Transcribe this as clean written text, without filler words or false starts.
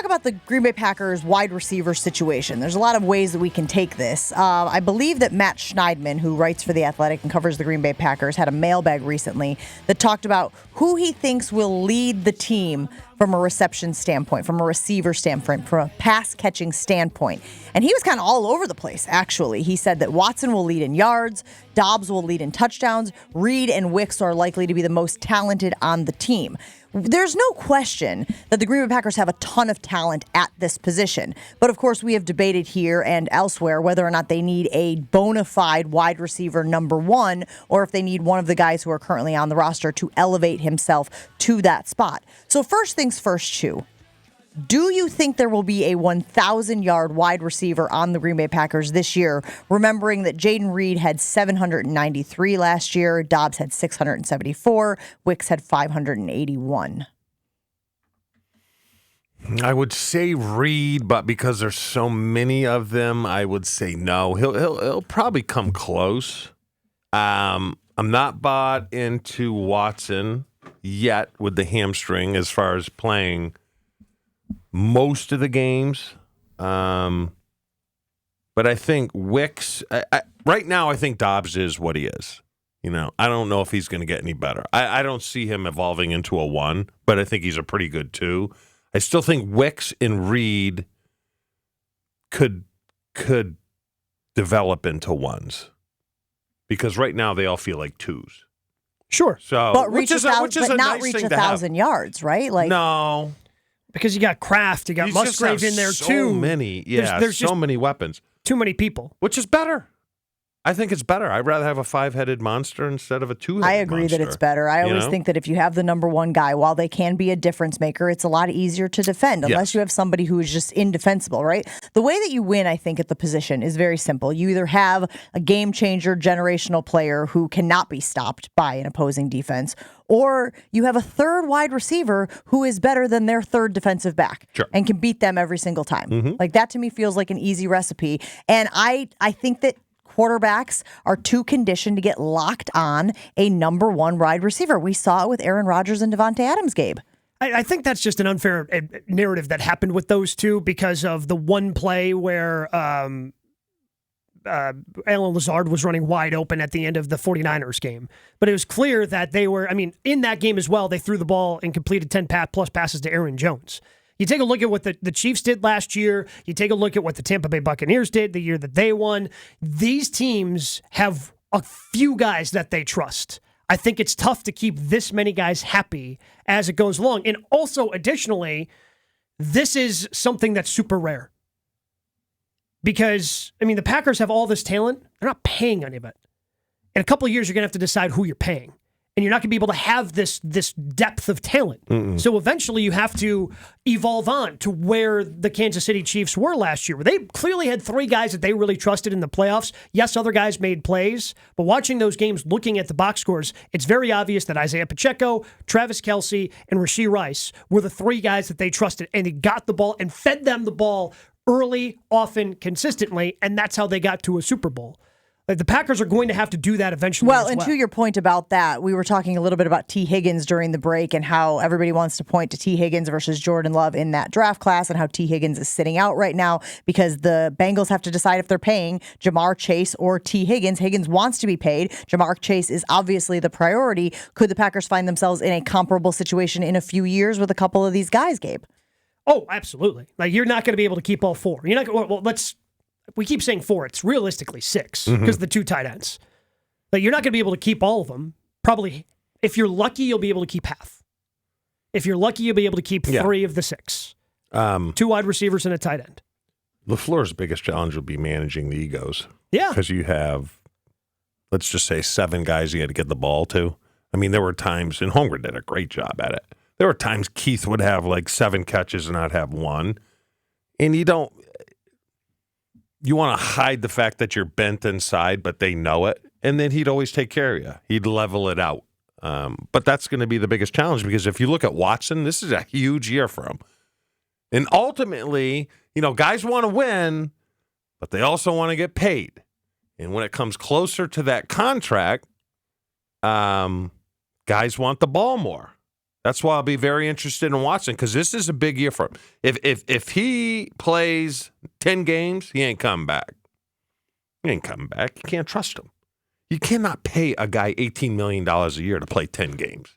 talk about the Green Bay Packers wide receiver situation. There's a lot of ways that we can take this. I believe that Matt Schneidman, who writes for The Athletic and covers the Green Bay Packers, had a mailbag recently that talked about who he thinks will lead the team from a reception standpoint, from a receiver standpoint, from a pass-catching standpoint. And he was kind of all over the place, actually. He said that Watson will lead in yards, Doubs will lead in touchdowns, Reed and Wicks are likely to be the most talented on the team. There's no question that the Green Bay Packers have a ton of talent at this position. But, of course, we have debated here and elsewhere whether or not they need a bona fide wide receiver number one or if they need one of the guys who are currently on the roster to elevate himself to that spot. So first things first, Chew. Do you think there will be a 1,000-yard wide receiver on the Green Bay Packers this year, remembering that Jayden Reed had 793 last year, Doubs had 674, Wicks had 581? I would say Reed, but because there's so many of them, I would say no. He'll probably come close. I'm not bought into Watson yet with the hamstring as far as playing most of the games. But I think Wicks, right now I think Doubs is what he is. I don't know if he's going to get any better. I don't see him evolving into a 1, but I think he's a pretty good 2. I still think Wicks and Reed could develop into 1s because right now they all feel like 2s. Sure. So, but which is not nice reach thing 1,000 yards, right? No. Because you got Kraft, you got Musgrave in there so too. So many, there's so many weapons. Too many people. Which is better. I think it's better. I'd rather have a 5-headed monster instead of a 2-headed monster. I agree that it's better. I always think that if you have the number one guy, while they can be a difference maker, it's a lot easier to defend unless you have somebody who is just indefensible, right? The way that you win, I think, at the position is very simple. You either have a game changer, generational player who cannot be stopped by an opposing defense, or you have a third wide receiver who is better than their third defensive back and can beat them every single time. Mm-hmm. Like that to me feels like an easy recipe. And I think that quarterbacks are too conditioned to get locked on a number one wide receiver. We saw it with Aaron Rodgers and Devontae Adams, Gabe. I think that's just an unfair narrative that happened with those two because of the one play where Alan Lazard was running wide open at the end of the 49ers game. But it was clear that they were, in that game as well, they threw the ball and completed 10 plus passes to Aaron Jones. You take a look at what the Chiefs did last year. You take a look at what the Tampa Bay Buccaneers did the year that they won. These teams have a few guys that they trust. I think it's tough to keep this many guys happy as it goes along. And also, additionally, this is something that's super rare. Because, the Packers have all this talent. They're not paying any of it. In a couple of years, you're going to have to decide who you're paying. And you're not going to be able to have this depth of talent. Mm-mm. So eventually you have to evolve on to where the Kansas City Chiefs were last year, where they clearly had 3 guys that they really trusted in the playoffs. Yes, other guys made plays, but watching those games, looking at the box scores, it's very obvious that Isaiah Pacheco, Travis Kelce, and Rashee Rice were the 3 guys that they trusted, and they got the ball and fed them the ball early, often, consistently, and that's how they got to a Super Bowl. The Packers are going to have to do that eventually. Well, and to your point about that, we were talking a little bit about T. Higgins during the break and how everybody wants to point to T. Higgins versus Jordan Love in that draft class and how T. Higgins is sitting out right now because the Bengals have to decide if they're paying Jamar Chase or T. Higgins. Higgins wants to be paid. Jamar Chase is obviously the priority. Could the Packers find themselves in a comparable situation in a few years with a couple of these guys, Gabe? Oh, absolutely. Like, you're not going to be able to keep all 4. You're not. We keep saying 4. It's realistically 6 because the 2 tight ends. But you're not going to be able to keep all of them. Probably, if you're lucky, you'll be able to keep half. If you're lucky, you'll be able to keep 3 of the 6. 2 wide receivers and a tight end. LaFleur's biggest challenge will be managing the egos. Yeah. Because you have, let's just say, 7 guys you got to get the ball to. There were times, and Holmgren did a great job at it. There were times Keith would have like 7 catches and not have 1. And you want to hide the fact that you're bent inside, but they know it. And then he'd always take care of you. He'd level it out. But that's going to be the biggest challenge because if you look at Watson, this is a huge year for him. And ultimately, guys want to win, but they also want to get paid. And when it comes closer to that contract, guys want the ball more. That's why I'll be very interested in watching because this is a big year for him. If he plays 10 games, he ain't coming back. He ain't coming back. You can't trust him. You cannot pay a guy $18 million a year to play 10 games.